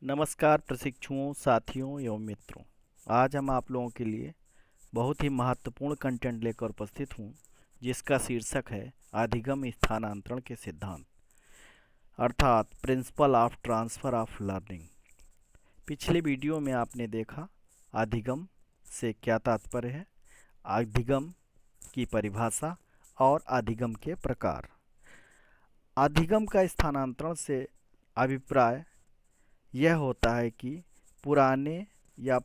नमस्कार प्रशिक्षुओं, साथियों एवं मित्रों। आज हम आप लोगों के लिए बहुत ही महत्वपूर्ण कंटेंट लेकर उपस्थित हूँ, जिसका शीर्षक है अधिगम स्थानांतरण के सिद्धांत, अर्थात principle of transfer of learning. पिछले वीडियो में आपने देखा अधिगम से क्या तात्पर्य है, अधिगम की परिभाषा और अधिगम के प्रकार। अधिगम का स्थानांतरण से अभिप्राय यह होता है कि पुराने या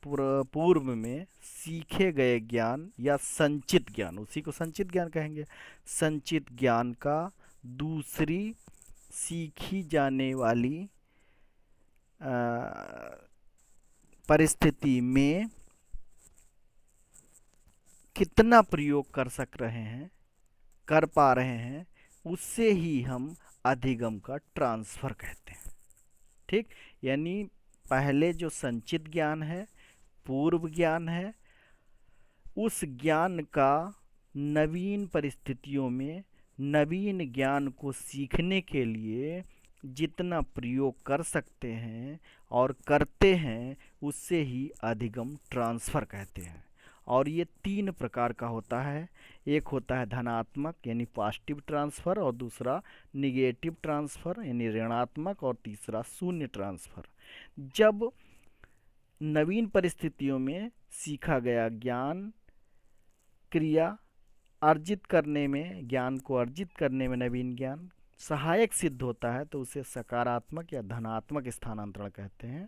पूर्व में सीखे गए ज्ञान या संचित ज्ञान, उसी को संचित ज्ञान कहेंगे, संचित ज्ञान का दूसरी सीखी जाने वाली परिस्थिति में कितना प्रयोग कर पा रहे हैं, उससे ही हम अधिगम का ट्रांसफ़र कहते हैं। ठीक, यानी पहले जो संचित ज्ञान है, पूर्व ज्ञान है, उस ज्ञान का नवीन परिस्थितियों में नवीन ज्ञान को सीखने के लिए जितना प्रयोग कर सकते हैं और करते हैं, उससे ही अधिगम ट्रांसफ़र कहते हैं। और ये 3 प्रकार का होता है। एक होता है धनात्मक यानी पॉजिटिव ट्रांसफ़र, और दूसरा निगेटिव ट्रांसफ़र यानी ऋणात्मक, और तीसरा शून्य ट्रांसफ़र। जब नवीन परिस्थितियों में सीखा गया ज्ञान क्रिया अर्जित करने में, ज्ञान को अर्जित करने में नवीन ज्ञान सहायक सिद्ध होता है, तो उसे सकारात्मक या धनात्मक स्थानांतरण कहते हैं।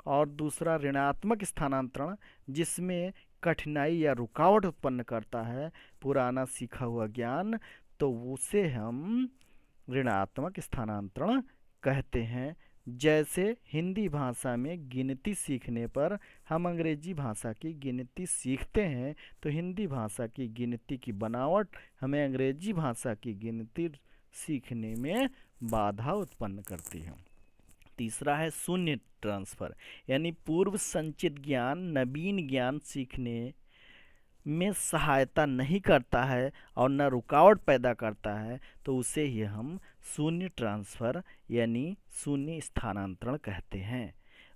और दूसरा ऋणात्मक स्थानांतरण, जिसमें कठिनाई या रुकावट उत्पन्न करता है पुराना सीखा हुआ ज्ञान, तो उसे हम ऋणात्मक स्थानांतरण कहते हैं। जैसे हिंदी भाषा में गिनती सीखने पर हम अंग्रेजी भाषा की गिनती सीखते हैं, तो हिंदी भाषा की गिनती की बनावट हमें अंग्रेजी भाषा की गिनती सीखने में बाधा उत्पन्न करती है। तीसरा है शून्य ट्रांसफ़र, यानी पूर्व संचित ज्ञान नवीन ज्ञान सीखने में सहायता नहीं करता है और न रुकावट पैदा करता है, तो उसे ही हम शून्य ट्रांसफ़र यानी शून्य स्थानांतरण कहते हैं।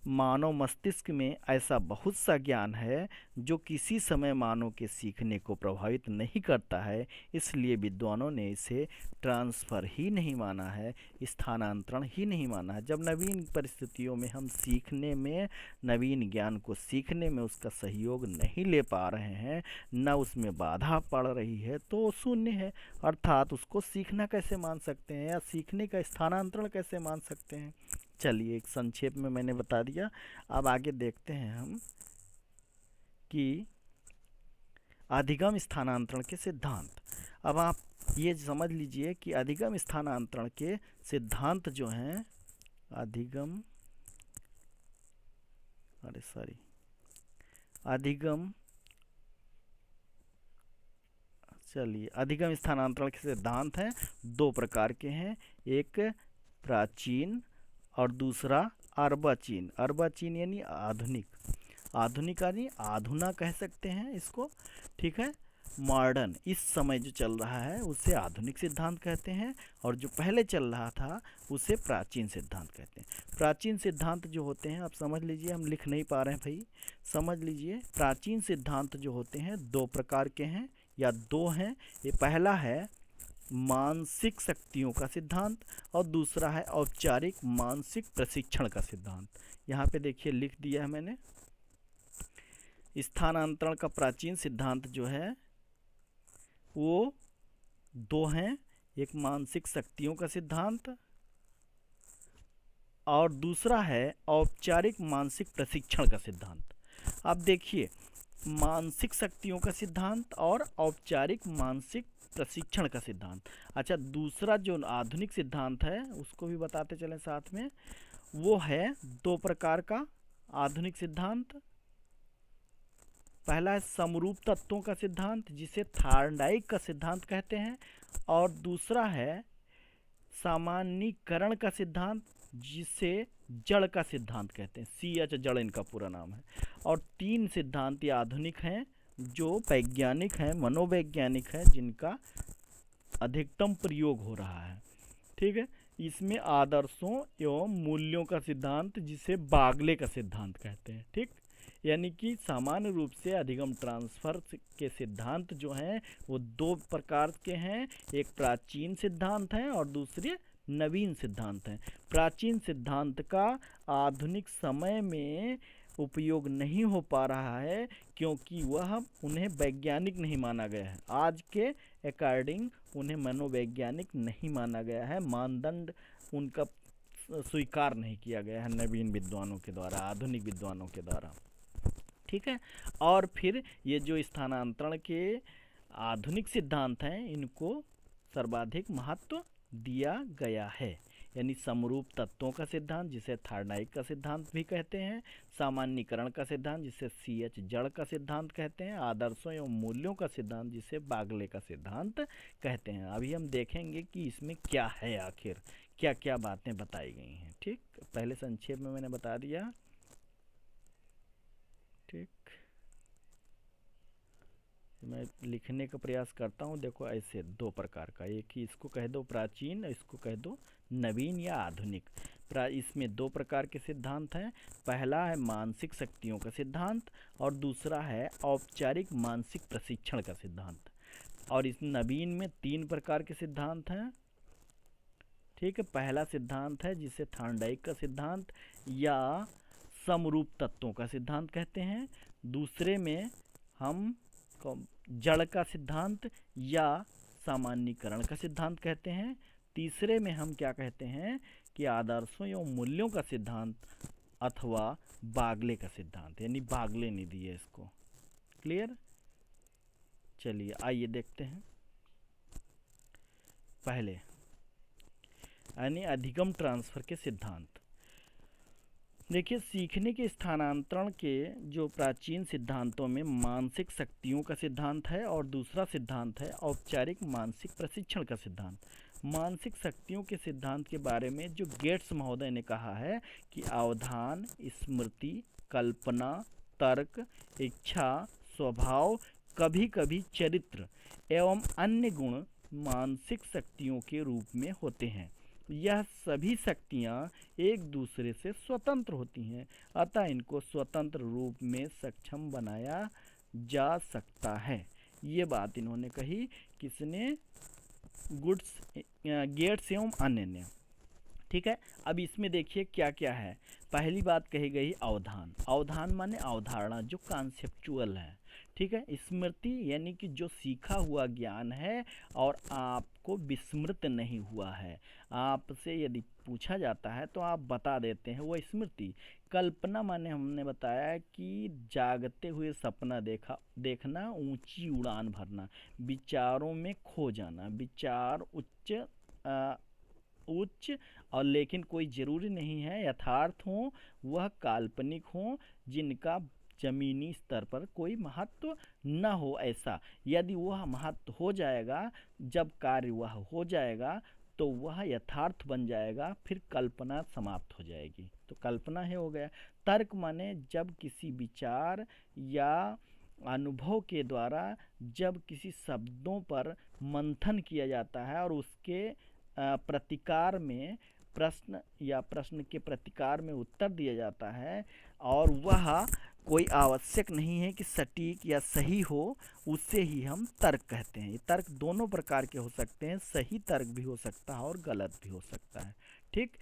मानव मस्तिष्क में ऐसा बहुत सा ज्ञान है जो किसी समय मानव के सीखने को प्रभावित नहीं करता है, इसलिए विद्वानों ने इसे ट्रांसफ़र ही नहीं माना है, स्थानांतरण ही नहीं माना है। जब नवीन परिस्थितियों में हम सीखने में, नवीन ज्ञान को सीखने में उसका सहयोग नहीं ले पा रहे हैं, न उसमें बाधा पड़ रही है, तो शून्य है। अर्थात उसको सीखना कैसे मान सकते हैं या सीखने का स्थानांतरण कैसे मान सकते हैं। चलिए, एक संक्षेप में मैंने बता दिया। अब आगे देखते हैं हम कि अधिगम स्थानांतरण के सिद्धांत। अब आप ये समझ लीजिए कि अधिगम स्थानांतरण के सिद्धांत जो हैं, अधिगम स्थानांतरण के सिद्धांत हैं, 2 प्रकार के हैं। एक प्राचीन और दूसरा अर्वाचीन। अर्वाचीन यानी आधुनिक, आधुनिक यानी आधुना कह सकते हैं इसको। ठीक है, मॉडर्न, इस समय जो चल रहा है उसे आधुनिक सिद्धांत कहते हैं, और जो पहले चल रहा था उसे प्राचीन सिद्धांत कहते हैं। प्राचीन सिद्धांत जो होते हैं, आप समझ लीजिए, हम लिख नहीं पा रहे हैं भाई, समझ लीजिए। प्राचीन सिद्धांत जो होते हैं 2 प्रकार के हैं या 2 हैं। ये पहला है मानसिक शक्तियों का सिद्धांत, और दूसरा है औपचारिक मानसिक प्रशिक्षण का सिद्धांत। यहाँ पे देखिए लिख दिया है मैंने। स्थानांतरण का प्राचीन सिद्धांत जो है वो 2 हैं, एक मानसिक शक्तियों का सिद्धांत और दूसरा है औपचारिक मानसिक प्रशिक्षण का सिद्धांत। अब देखिए, मानसिक शक्तियों का सिद्धांत और औपचारिक मानसिक प्रशिक्षण का सिद्धांत। अच्छा, दूसरा जो आधुनिक सिद्धांत है उसको भी बताते चलें साथ में। वो है 2 प्रकार का आधुनिक सिद्धांत। पहला है समरूप तत्वों का सिद्धांत, जिसे थार्नडाइक का सिद्धांत कहते हैं, और दूसरा है सामान्यीकरण का सिद्धांत, जिसे जड़ का सिद्धांत कहते हैं। CH जड़ इनका पूरा नाम है। और 3 सिद्धांत ये आधुनिक हैं, जो वैज्ञानिक हैं, मनोवैज्ञानिक हैं, जिनका अधिकतम प्रयोग हो रहा है। ठीक है, इसमें आदर्शों एवं मूल्यों का सिद्धांत, जिसे बागले का सिद्धांत कहते हैं। ठीक, यानी कि सामान्य रूप से अधिगम ट्रांसफर के सिद्धांत जो हैं वो दो प्रकार के हैं, एक प्राचीन सिद्धांत है और दूसरे नवीन सिद्धांत हैं। प्राचीन सिद्धांत का आधुनिक समय में उपयोग नहीं हो पा रहा है क्योंकि वह उन्हें वैज्ञानिक नहीं माना गया है। आज के अकॉर्डिंग उन्हें मनोवैज्ञानिक नहीं माना गया है, मानदंड उनका स्वीकार नहीं किया गया है नवीन विद्वानों के द्वारा, आधुनिक विद्वानों के द्वारा। ठीक है, और फिर ये जो स्थानांतरण के आधुनिक सिद्धांत हैं इनको सर्वाधिक महत्व दिया गया है, यानी समरूप तत्वों का सिद्धांत जिसे थार्डाइक का सिद्धांत भी कहते हैं, सामान्यीकरण का सिद्धांत जिसे CH जड़ का सिद्धांत कहते हैं, आदर्शों एवं मूल्यों का सिद्धांत जिसे बागले का सिद्धांत कहते हैं। अभी हम देखेंगे कि इसमें क्या है, आखिर क्या क्या बातें बताई गई हैं। ठीक, पहले संक्षेप में मैंने बता दिया। ठीक, मैं लिखने का प्रयास करता हूँ। देखो ऐसे दो प्रकार का, एक ही इसको कह दो प्राचीन, इसको कह दो नवीन या आधुनिक। इसमें दो प्रकार के सिद्धांत हैं, पहला है मानसिक शक्तियों का सिद्धांत और दूसरा है औपचारिक मानसिक प्रशिक्षण का सिद्धांत। और इस नवीन में तीन प्रकार के सिद्धांत हैं। ठीक है, पहला सिद्धांत है जिसे थार्डाइक का सिद्धांत या समरूप तत्वों का सिद्धांत कहते हैं, दूसरे में हम जड़ का सिद्धांत या सामान्यीकरण का सिद्धांत कहते हैं, तीसरे में हम क्या कहते हैं कि आदर्शों एवं मूल्यों का सिद्धांत अथवा बागले का सिद्धांत, यानी बागले ने दिए इसको। क्लियर? चलिए आइए देखते हैं। पहले यानी अधिगम ट्रांसफर के सिद्धांत। देखिए, सीखने के स्थानांतरण के जो प्राचीन सिद्धांतों में मानसिक शक्तियों का सिद्धांत है और दूसरा सिद्धांत है औपचारिक मानसिक प्रशिक्षण का सिद्धांत। मानसिक शक्तियों के सिद्धांत के बारे में जो गेट्स महोदय ने कहा है कि अवधान, स्मृति, कल्पना, तर्क, इच्छा, स्वभाव, कभी कभी चरित्र एवं अन्य गुण मानसिक शक्तियों के रूप में होते हैं। यह सभी शक्तियाँ एक दूसरे से स्वतंत्र होती हैं, अतः इनको स्वतंत्र रूप में सक्षम बनाया जा सकता है। ये बात इन्होंने कही, किसने? गेट्स एवं अन्य ने। ठीक है, अब इसमें देखिए क्या क्या है। पहली बात कही गई अवधान। अवधान माने अवधारणा, जो कॉन्सेप्चुअल है। ठीक है, स्मृति यानी कि जो सीखा हुआ ज्ञान है और आपको विस्मृत नहीं हुआ है, आपसे यदि पूछा जाता है तो आप बता देते हैं, वो स्मृति। कल्पना माने हमने बताया कि जागते हुए सपना देखना, ऊंची उड़ान भरना, विचारों में खो जाना। विचार उच्च और लेकिन कोई ज़रूरी नहीं है यथार्थ हो, वह काल्पनिक हो, जिनका जमीनी स्तर पर कोई महत्व न हो। ऐसा यदि वह महत्व हो जाएगा, जब कार्य वह हो जाएगा तो वह यथार्थ बन जाएगा, फिर कल्पना समाप्त हो जाएगी। तो कल्पना है हो गया। तर्क माने जब किसी विचार या अनुभव के द्वारा जब किसी शब्दों पर मंथन किया जाता है और उसके प्रतिकार में प्रश्न या प्रश्न के प्रतिकार में उत्तर दिया जाता है, और वह कोई आवश्यक नहीं है कि सटीक या सही हो, उससे ही हम तर्क कहते हैं। तर्क दोनों प्रकार के हो सकते हैं, सही तर्क भी हो सकता है और गलत भी हो सकता है। ठीक,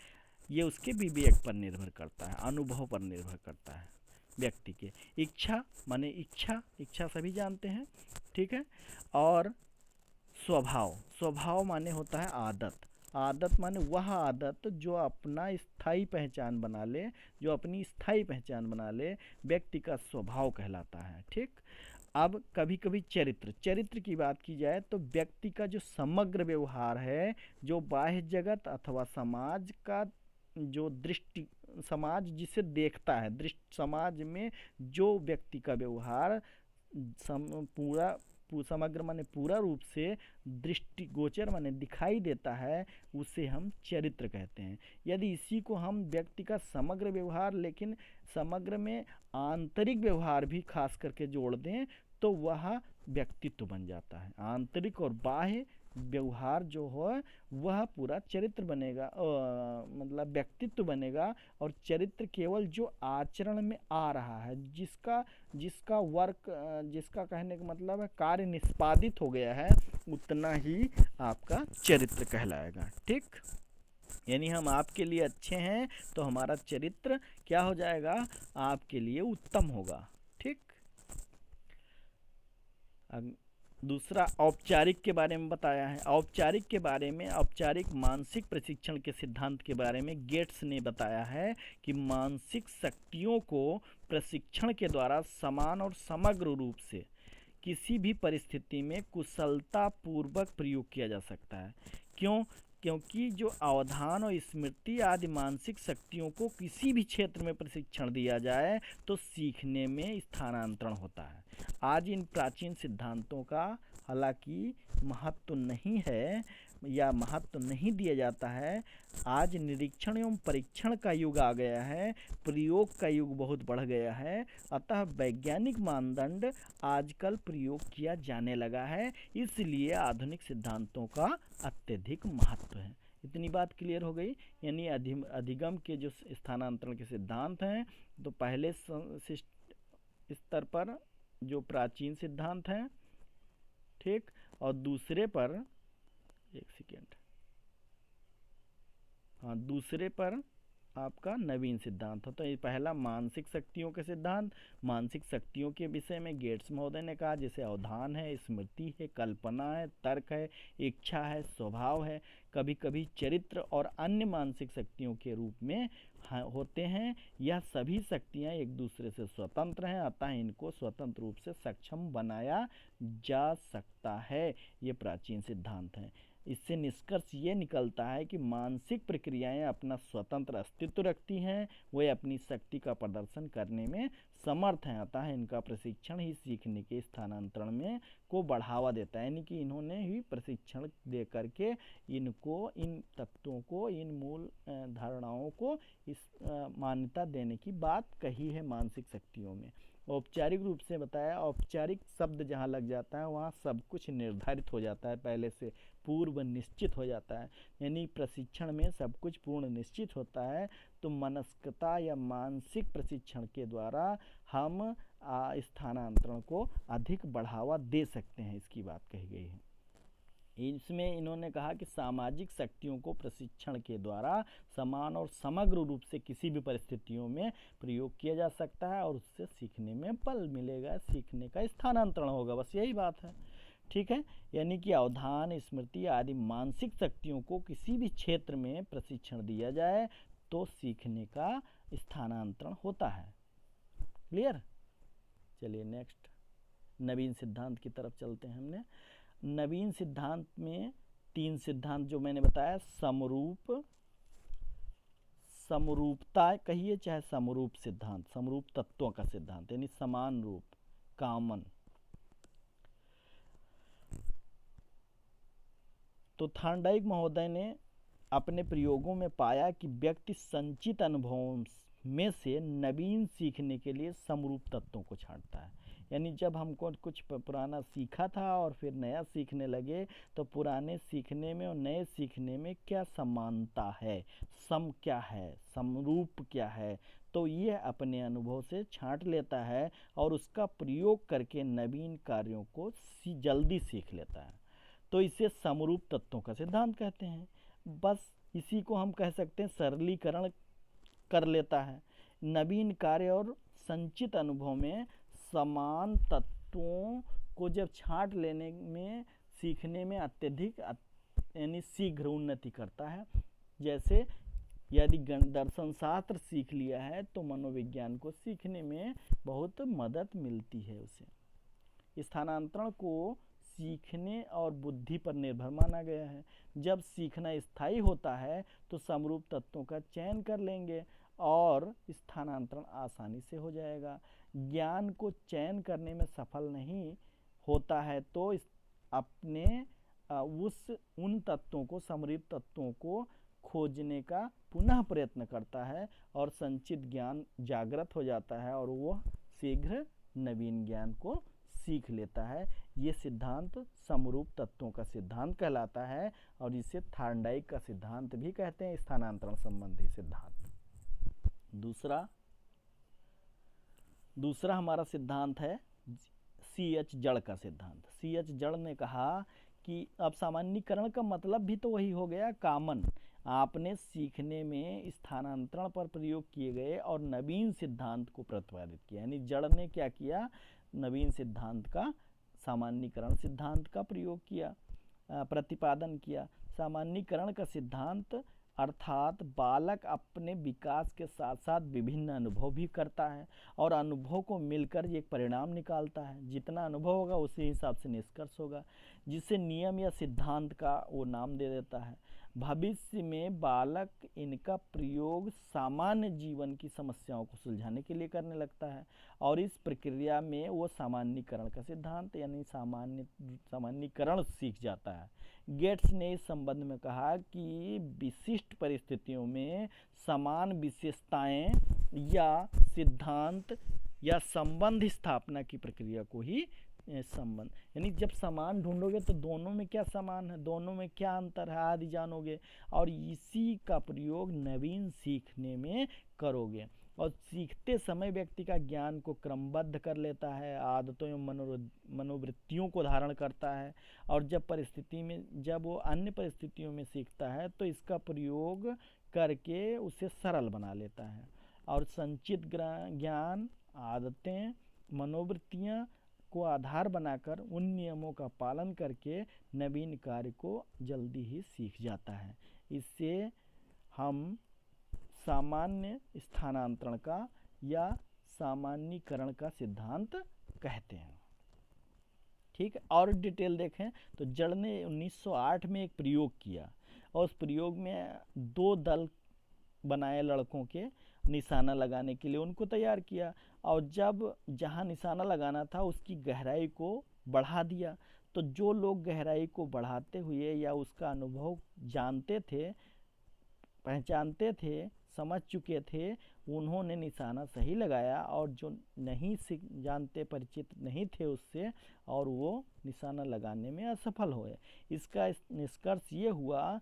ये उसके विवेक पर निर्भर करता है, अनुभव पर निर्भर करता है व्यक्ति के। इच्छा माने इच्छा सभी जानते हैं। ठीक है, और स्वभाव माने होता है आदत। आदत माने वह आदत जो अपनी स्थायी पहचान बना ले, व्यक्ति का स्वभाव कहलाता है। ठीक, अब कभी कभी चरित्र की बात की जाए तो व्यक्ति का जो समग्र व्यवहार है, जो बाह्य जगत अथवा समाज का जो दृष्टि, समाज जिसे देखता है, समाज में जो व्यक्ति का व्यवहार समग्र माने पूरा रूप से दृष्टिगोचर माने दिखाई देता है, उसे हम चरित्र कहते हैं। यदि इसी को हम व्यक्ति का समग्र व्यवहार, लेकिन समग्र में आंतरिक व्यवहार भी खास करके जोड़ दें तो वह व्यक्तित्व बन जाता है। आंतरिक और बाह्य व्यवहार जो हो वह पूरा चरित्र बनेगा, मतलब व्यक्तित्व बनेगा। और चरित्र केवल जो आचरण में आ रहा है, जिसका जिसका वर्क, जिसका कहने का मतलब है कार्य निष्पादित हो गया है, उतना ही आपका चरित्र कहलाएगा। ठीक, यानी हम आपके लिए अच्छे हैं तो हमारा चरित्र क्या हो जाएगा, आपके लिए उत्तम होगा। ठीक, अब दूसरा औपचारिक के बारे में बताया है। औपचारिक के बारे में, औपचारिक मानसिक प्रशिक्षण के सिद्धांत के बारे में गेट्स ने बताया है कि मानसिक शक्तियों को प्रशिक्षण के द्वारा समान और समग्र रूप से किसी भी परिस्थिति में कुशलता पूर्वक प्रयोग किया जा सकता है। क्यों? क्योंकि जो अवधान और स्मृति आदि मानसिक शक्तियों को किसी भी क्षेत्र में प्रशिक्षण दिया जाए तो सीखने में स्थानांतरण होता है। आज इन प्राचीन सिद्धांतों का हालांकि महत्व नहीं है या महत्व नहीं दिया जाता है। आज निरीक्षण एवं परीक्षण का युग आ गया है, प्रयोग का युग बहुत बढ़ गया है, अतः वैज्ञानिक मानदंड आजकल प्रयोग किया जाने लगा है, इसलिए आधुनिक सिद्धांतों का अत्यधिक महत्व है। इतनी बात क्लियर हो गई। यानी अधिगम के जो स्थानांतरण के सिद्धांत हैं, तो पहले स्तर पर जो प्राचीन सिद्धांत हैं, ठीक, और दूसरे पर, एक सेकेंड, हाँ, दूसरे पर आपका नवीन सिद्धांत है। तो ये पहला मानसिक शक्तियों के सिद्धांत। मानसिक शक्तियों के विषय में गेट्स महोदय ने कहा जैसे अवधान है, स्मृति है, कल्पना है, तर्क है, इच्छा है, स्वभाव है, कभी कभी चरित्र और अन्य मानसिक शक्तियों के रूप में होते हैं। यह सभी शक्तियां एक दूसरे से स्वतंत्र हैं, अतः इनको स्वतंत्र रूप से सक्षम बनाया जा सकता है। ये प्राचीन सिद्धांत हैं। इससे निष्कर्ष ये निकलता है कि मानसिक प्रक्रियाएं अपना स्वतंत्र अस्तित्व रखती हैं, वे अपनी शक्ति का प्रदर्शन करने में समर्थ हैं, अतः इनका प्रशिक्षण ही सीखने के स्थानांतरण में को बढ़ावा देता है। यानी कि इन्होंने ही प्रशिक्षण दे करके इनको, इन तत्वों को, इन मूल धारणाओं को इस मान्यता देने की बात कही है मानसिक शक्तियों में। औपचारिक रूप से बताया, औपचारिक शब्द जहाँ लग जाता है वहाँ सब कुछ निर्धारित हो जाता है, पहले से पूर्व निश्चित हो जाता है। यानी प्रशिक्षण में सब कुछ पूर्ण निश्चित होता है। तो मनस्कता या मानसिक प्रशिक्षण के द्वारा हम स्थानांतरण को अधिक बढ़ावा दे सकते हैं, इसकी बात कही गई है। इसमें इन्होंने कहा कि सामाजिक शक्तियों को प्रशिक्षण के द्वारा समान और समग्र रूप से किसी भी परिस्थितियों में प्रयोग किया जा सकता है और उससे सीखने में बल मिलेगा, सीखने का स्थानांतरण होगा, बस यही बात है। ठीक है, यानी कि अवधान, स्मृति आदि मानसिक शक्तियों को किसी भी क्षेत्र में प्रशिक्षण दिया जाए तो सीखने का स्थानांतरण होता है। क्लियर? चलिए नेक्स्ट नवीन सिद्धांत की तरफ चलते हैं। हमने नवीन सिद्धांत में 3 सिद्धांत जो मैंने बताया, समरूपता कहिए चाहे समरूप सिद्धांत, समरूप तत्वों का सिद्धांत यानी समान रूप, कॉमन। तो थॉर्नडाइक महोदय ने अपने प्रयोगों में पाया कि व्यक्ति संचित अनुभवों में से नवीन सीखने के लिए समरूप तत्वों को छांटता है। यानी जब हमको कुछ पुराना सीखा था और फिर नया सीखने लगे तो पुराने सीखने में और नए सीखने में क्या समानता है, सम क्या है, समरूप क्या है, तो ये अपने अनुभव से छांट लेता है और उसका प्रयोग करके नवीन कार्यों को जल्दी सीख लेता है। तो इसे समरूप तत्वों का सिद्धांत कहते हैं। बस इसी को हम कह सकते हैं सरलीकरण कर लेता है। नवीन कार्य और संचित अनुभव में समान तत्वों को जब छांट लेने में सीखने में अत्यधिक यानी शीघ्र उन्नति करता है। जैसे यदि दर्शन शास्त्र सीख लिया है तो मनोविज्ञान को सीखने में बहुत मदद मिलती है उसे। स्थानांतरण को सीखने और बुद्धि पर निर्भर माना गया है। जब सीखना स्थायी होता है तो समरूप तत्वों का चयन कर लेंगे और स्थानांतरण आसानी से हो जाएगा। ज्ञान को चयन करने में सफल नहीं होता है तो अपने उन तत्वों को, समरूप तत्वों को खोजने का पुनः प्रयत्न करता है और संचित ज्ञान जागृत हो जाता है और वह शीघ्र नवीन ज्ञान को सीख लेता है। ये सिद्धांत समरूप तत्वों का सिद्धांत कहलाता है और इसे थार्नडाइक का सिद्धांत भी कहते हैं, स्थानांतरण संबंधी सिद्धांत। दूसरा हमारा सिद्धांत है CH जड़ का सिद्धांत। CH जड़ ने कहा कि अब सामान्यीकरण का मतलब भी तो वही हो गया, कॉमन। आपने सीखने में स्थानांतरण पर प्रयोग किए गए और नवीन सिद्धांत को प्रतिपादित किया, यानी जड़ ने क्या किया, नवीन सिद्धांत का, सामान्यीकरण सिद्धांत का प्रयोग किया, प्रतिपादन किया। सामान्यीकरण का सिद्धांत अर्थात बालक अपने विकास के साथ साथ विभिन्न अनुभव भी करता है और अनुभव को मिलकर एक परिणाम निकालता है। जितना अनुभव होगा उसी हिसाब से निष्कर्ष होगा, जिसे नियम या सिद्धांत का वो नाम दे देता है। भविष्य में बालक इनका प्रयोग सामान्य जीवन की समस्याओं को सुलझाने के लिए करने लगता है और इस प्रक्रिया में वो सामान्यीकरण का सिद्धांत यानी सामान्यीकरण सीख जाता है। गेट्स ने इस संबंध में कहा कि विशिष्ट परिस्थितियों में समान विशेषताएं या सिद्धांत या संबंध स्थापना की प्रक्रिया को ही संबंध, यानी जब समान ढूंढोगे तो दोनों में क्या समान है, दोनों में क्या अंतर है आदि जानोगे और इसी का प्रयोग नवीन सीखने में करोगे। और सीखते समय व्यक्ति का ज्ञान को क्रमबद्ध कर लेता है, आदतों एवं मनोवृत्तियों को धारण करता है और जब वो अन्य परिस्थितियों में सीखता है तो इसका प्रयोग करके उसे सरल बना लेता है और संचित ज्ञान, आदतें, मनोवृत्तियाँ को आधार बनाकर उन नियमों का पालन करके नवीन कार्य को जल्दी ही सीख जाता है। इससे हम सामान्य स्थानांतरण का या सामान्यीकरण का सिद्धांत कहते हैं। ठीक है, और डिटेल देखें तो जड़ ने 1908 में एक प्रयोग किया और उस प्रयोग में 2 दल बनाए लड़कों के निशाना लगाने के लिए उनको तैयार किया और जब जहाँ निशाना लगाना था उसकी गहराई को बढ़ा दिया। तो जो लोग गहराई को बढ़ाते हुए या उसका अनुभव जानते थे, पहचानते थे, समझ चुके थे, उन्होंने निशाना सही लगाया और जो नहीं जानते, परिचित नहीं थे उससे, और वो निशाना लगाने में असफल हुए। इसका निष्कर्ष ये हुआ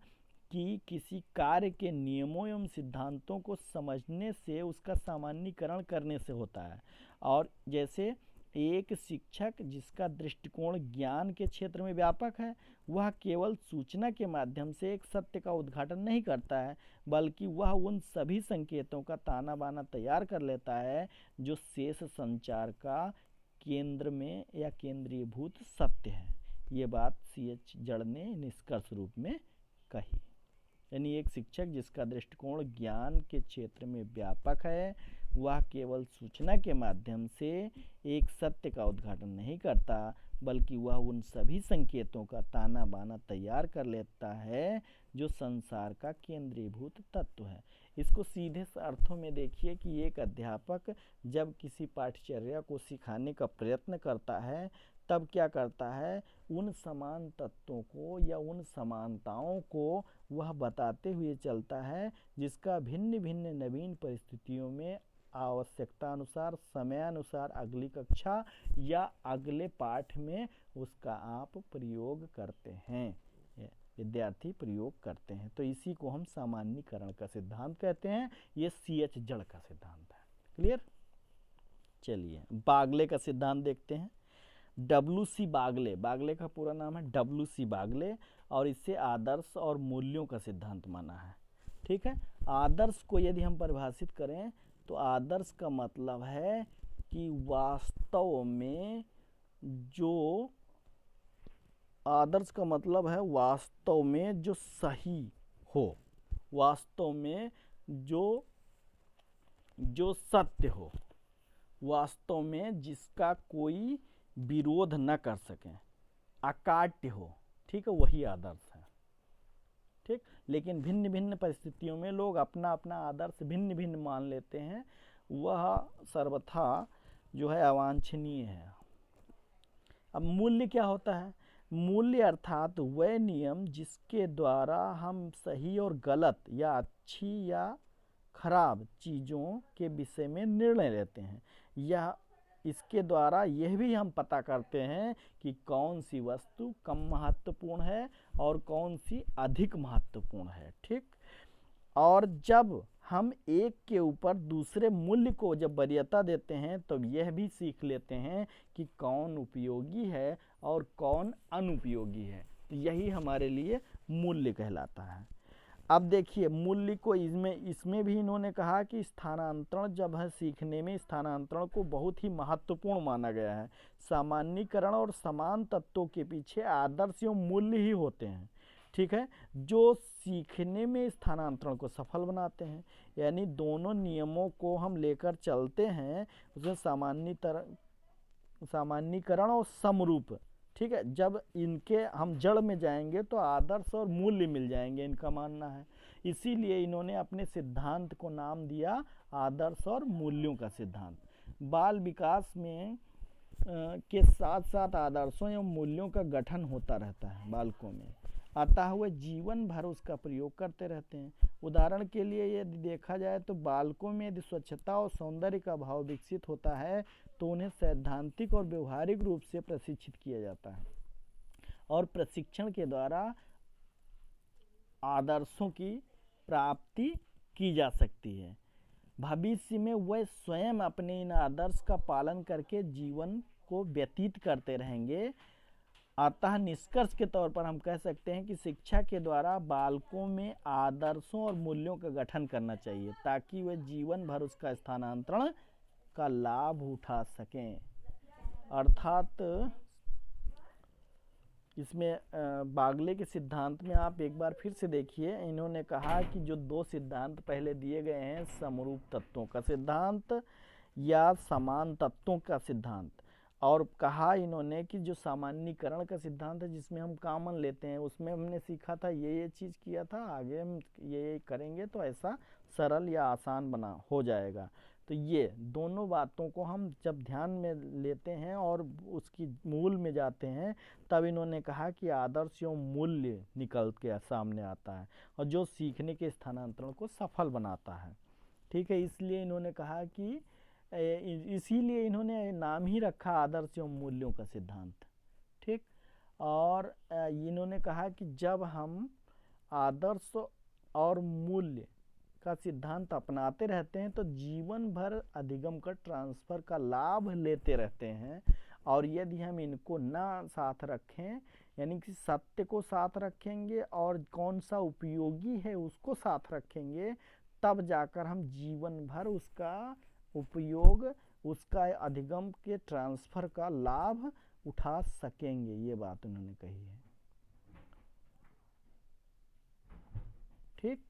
कि किसी कार्य के नियमों एवं सिद्धांतों को समझने से उसका सामान्यीकरण करने से होता है। और जैसे एक शिक्षक जिसका दृष्टिकोण ज्ञान के क्षेत्र में व्यापक है, वह केवल सूचना के माध्यम से एक सत्य का उद्घाटन नहीं करता है, बल्कि वह उन सभी संकेतों का ताना बाना तैयार कर लेता है जो शेष संचार का केंद्र में या केंद्रीयभूत सत्य है। ये बात CH जड़ ने निष्कर्ष रूप में कही। यानी एक शिक्षक जिसका दृष्टिकोण ज्ञान के क्षेत्र में व्यापक है, वह केवल सूचना के माध्यम से एक सत्य का उद्घाटन नहीं करता, बल्कि वह उन सभी संकेतों का ताना बाना तैयार कर लेता है जो संसार का केंद्रीभूत तत्व है। इसको सीधे अर्थों में देखिए कि एक अध्यापक जब किसी पाठ्यचर्या को सिखाने का प्रयत्न करता है तब क्या करता है, उन समान तत्वों को या उन समानताओं को वह बताते हुए चलता है जिसका भिन्न भिन्न नवीन परिस्थितियों में आवश्यकता अनुसार, समयानुसार अगली कक्षा या अगले पाठ में उसका आप प्रयोग करते हैं, विद्यार्थी प्रयोग करते हैं। तो इसी को हम सामान्यीकरण का सिद्धांत कहते हैं। ये CH जड़ का सिद्धांत है। क्लियर? चलिए बागले का सिद्धांत देखते हैं। WC बागले, बागले का पूरा नाम है WC बागले और इससे आदर्श और मूल्यों का सिद्धांत माना है। ठीक है, आदर्श को यदि हम परिभाषित करें तो आदर्श का मतलब है कि वास्तव में जो सही हो, वास्तव में जो सत्य हो, वास्तव में जिसका कोई विरोध न कर सके, अकाट्य हो। ठीक है, वही आदर्श है। ठीक, लेकिन भिन्न भिन्न परिस्थितियों में लोग अपना अपना आदर्श भिन्न भिन्न मान लेते हैं, वह सर्वथा जो है अवांछनीय है। अब मूल्य क्या होता है? मूल्य अर्थात वह नियम जिसके द्वारा हम सही और गलत या अच्छी या खराब चीज़ों के विषय में निर्णय लेते हैं। यह इसके द्वारा यह भी हम पता करते हैं कि कौन सी वस्तु कम महत्वपूर्ण है और कौन सी अधिक महत्वपूर्ण है। ठीक, और जब हम एक के ऊपर दूसरे मूल्य को जब वरीयता देते हैं तो यह भी सीख लेते हैं कि कौन उपयोगी है और कौन अनुपयोगी है। यही हमारे लिए मूल्य कहलाता है। अब देखिए मूल्य को इसमें भी इन्होंने कहा कि स्थानांतरण जब है सीखने में स्थानांतरण को बहुत ही महत्वपूर्ण माना गया है। सामान्यीकरण और समान तत्वों के पीछे आदर्श एवं मूल्य ही होते हैं। ठीक है, जो सीखने में स्थानांतरण को सफल बनाते हैं, यानी दोनों नियमों को हम लेकर चलते हैं, उसमें सामान्यीकरण और समरूप। ठीक है, जब इनके हम जड़ में जाएंगे तो आदर्श और मूल्य मिल जाएंगे, इनका मानना है। इसीलिए इन्होंने अपने सिद्धांत को नाम दिया आदर्श और मूल्यों का सिद्धांत। बाल विकास में के साथ साथ आदर्शों एवं मूल्यों का गठन होता रहता है बालकों में, अतः वह जीवन भर उसका प्रयोग करते रहते हैं। उदाहरण के लिए यदि देखा जाए तो बालकों में यदि स्वच्छता और सौंदर्य का भाव विकसित होता है तो उन्हें सैद्धांतिक और व्यवहारिक रूप से प्रशिक्षित किया जाता है और प्रशिक्षण के द्वारा आदर्शों की प्राप्ति की जा सकती है। भविष्य में वह स्वयं अपने इन आदर्श का पालन करके जीवन को व्यतीत करते रहेंगे। अतः निष्कर्ष के तौर पर हम कह सकते हैं कि शिक्षा के द्वारा बालकों में आदर्शों और मूल्यों का गठन करना चाहिए ताकि वे जीवन भर उसका स्थानांतरण का लाभ उठा सकें। अर्थात इसमें बागले के सिद्धांत में आप एक बार फिर से देखिए, इन्होंने कहा कि जो दो सिद्धांत पहले दिए गए हैं, समरूप तत्वों का सिद्धांत या समान तत्वों का सिद्धांत, और कहा इन्होंने कि जो सामान्यीकरण का सिद्धांत है जिसमें हम कॉमन लेते हैं, उसमें हमने सीखा था ये चीज़ किया था, आगे हम ये करेंगे तो ऐसा सरल या आसान बना हो जाएगा। तो ये दोनों बातों को हम जब ध्यान में लेते हैं और उसकी मूल में जाते हैं तब इन्होंने कहा कि आदर्श एवं मूल्य निकल के सामने आता है और जो सीखने के स्थानांतरण को सफल बनाता है। ठीक है, इसलिए इन्होंने कहा कि इसीलिए इन्होंने नाम ही रखा आदर्श एवं मूल्यों का सिद्धांत। ठीक, और इन्होंने कहा कि जब हम आदर्श और मूल्य का सिद्धांत अपनाते रहते हैं तो जीवन भर अधिगम का ट्रांसफर का लाभ लेते रहते हैं, और यदि हम इनको ना साथ रखें, यानी कि सत्य को साथ रखेंगे और कौन सा उपयोगी है उसको साथ रखेंगे, तब जाकर हम जीवन भर उसका उपयोग, उसका अधिगम के ट्रांसफर का लाभ उठा सकेंगे। ये बात उन्होंने कही है। ठीक,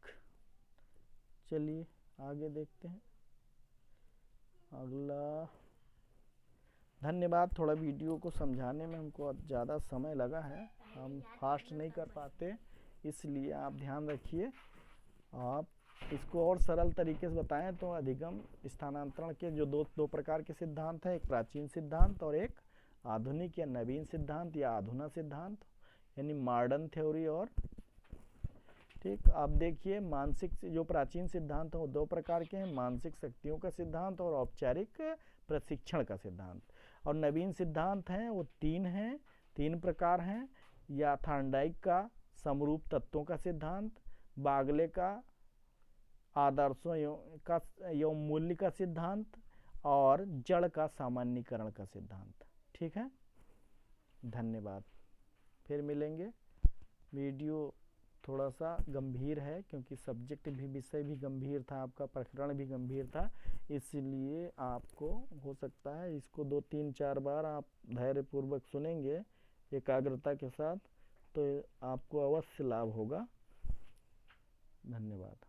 चलिए आगे देखते हैं अगला। धन्यवाद, थोड़ा वीडियो को समझाने में हमको ज़्यादा समय लगा है, हम फास्ट नहीं कर पाते, इसलिए आप ध्यान रखिए। आप इसको और सरल तरीके से बताएं तो अधिगम स्थानांतरण के जो दो प्रकार के सिद्धांत हैं, एक प्राचीन सिद्धांत और एक आधुनिक या नवीन सिद्धांत या आधुना सिद्धांत, यानी मॉडर्न थ्योरी। और ठीक, आप देखिए मानसिक जो प्राचीन सिद्धांत हैं वो दो प्रकार के हैं, मानसिक शक्तियों का सिद्धांत और औपचारिक प्रशिक्षण का सिद्धांत। और नवीन सिद्धांत हैं वो तीन प्रकार हैं, या थार्नडाइक का समरूप तत्वों का सिद्धांत, बागले का आदर्शों एवं मूल्य का सिद्धांत, और जड़ का सामान्यीकरण का सिद्धांत। ठीक है, धन्यवाद, फिर मिलेंगे। वीडियो थोड़ा सा गंभीर है क्योंकि सब्जेक्ट भी, विषय भी गंभीर था, आपका प्रकरण भी गंभीर था, इसलिए आपको हो सकता है इसको 2-3-4 बार आप धैर्यपूर्वक सुनेंगे एकाग्रता के साथ तो आपको अवश्य लाभ होगा। धन्यवाद।